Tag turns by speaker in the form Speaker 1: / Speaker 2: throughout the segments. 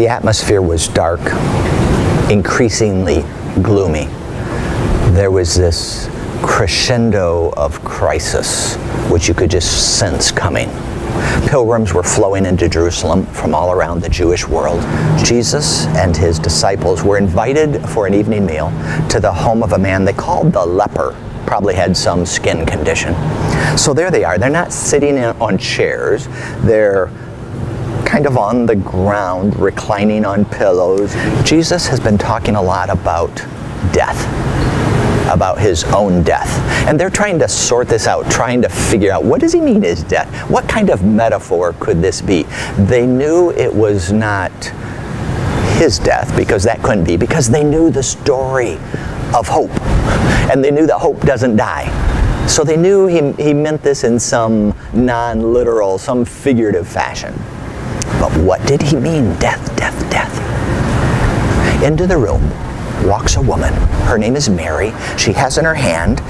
Speaker 1: The atmosphere was dark, increasingly gloomy. There was this crescendo of crisis, which you could just sense coming. Pilgrims were flowing into Jerusalem from all around the Jewish world. Jesus and his disciples were invited for an evening meal to the home of a man they called the leper. Probably had some skin condition. So there they are. They're not sitting on chairs. They're kind of on the ground, reclining on pillows. Jesus has been talking a lot about death, about his own death. And they're trying to sort this out, trying to figure out, what does he mean his death? What kind of metaphor could this be? They knew it was not his death, because that couldn't be, because they knew the story of hope. And they knew that hope doesn't die. So they knew he meant this in some non-literal, some figurative fashion. But what did he mean? Death, death, death. Into the room walks a woman. Her name is Mary. She has in her hand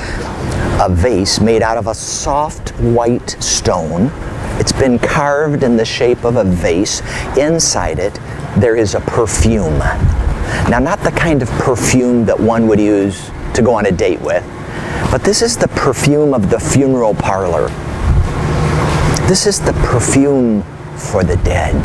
Speaker 1: a vase made out of a soft white stone. It's been carved in the shape of a vase. Inside it, there is a perfume. Now, not the kind of perfume that one would use to go on a date with, but this is the perfume of the funeral parlor. This is the perfume for the dead.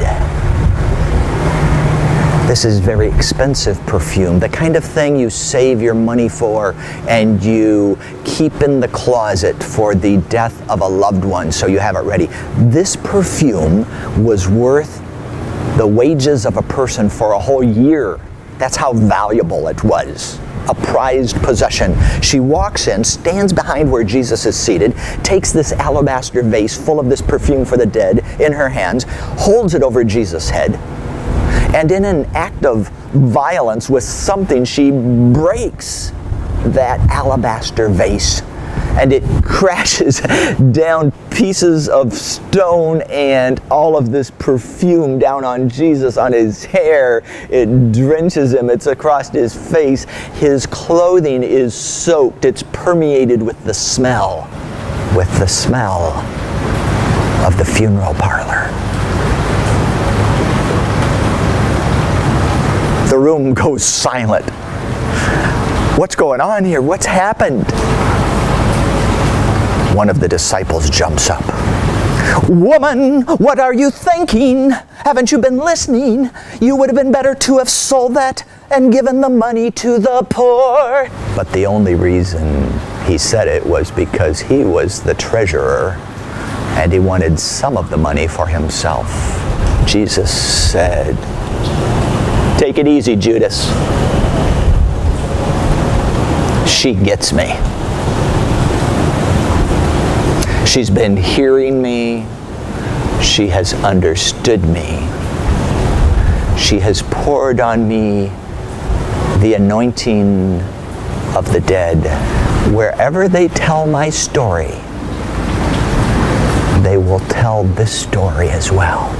Speaker 1: This is very expensive perfume, the kind of thing you save your money for and you keep in the closet for the death of a loved one, so you have it ready. This perfume was worth the wages of a person for a whole year. That's how valuable it was. A prized possession. She walks in, stands behind where Jesus is seated, takes this alabaster vase full of this perfume for the dead in her hands, holds it over Jesus' head, and in an act of violence with something, she breaks that alabaster vase, and it crashes down, pieces of stone and all of this perfume down on Jesus, on his hair. It drenches him. It's across his face. His clothing is soaked. It's permeated with the smell of the funeral parlor. The room goes silent. What's going on here? What's happened? One of the disciples jumps up. Woman, what are you thinking? Haven't you been listening? You would have been better to have sold that and given the money to the poor. But the only reason he said it was because he was the treasurer and he wanted some of the money for himself. Jesus said, "Take it easy, Judas. She gets me. She's been hearing me. She has understood me. She has poured on me the anointing of the dead. Wherever they tell my story, they will tell this story as well,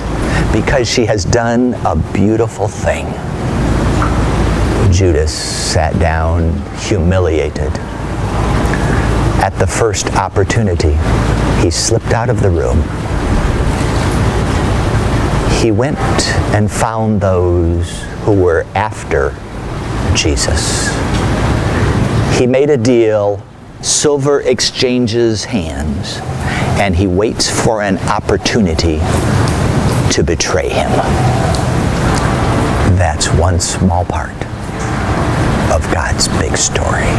Speaker 1: because she has done a beautiful thing." Judas sat down, humiliated. At the first opportunity, he slipped out of the room. He went and found those who were after Jesus. He made a deal, silver exchanges hands, and he waits for an opportunity to betray him. That's one small part of God's big story.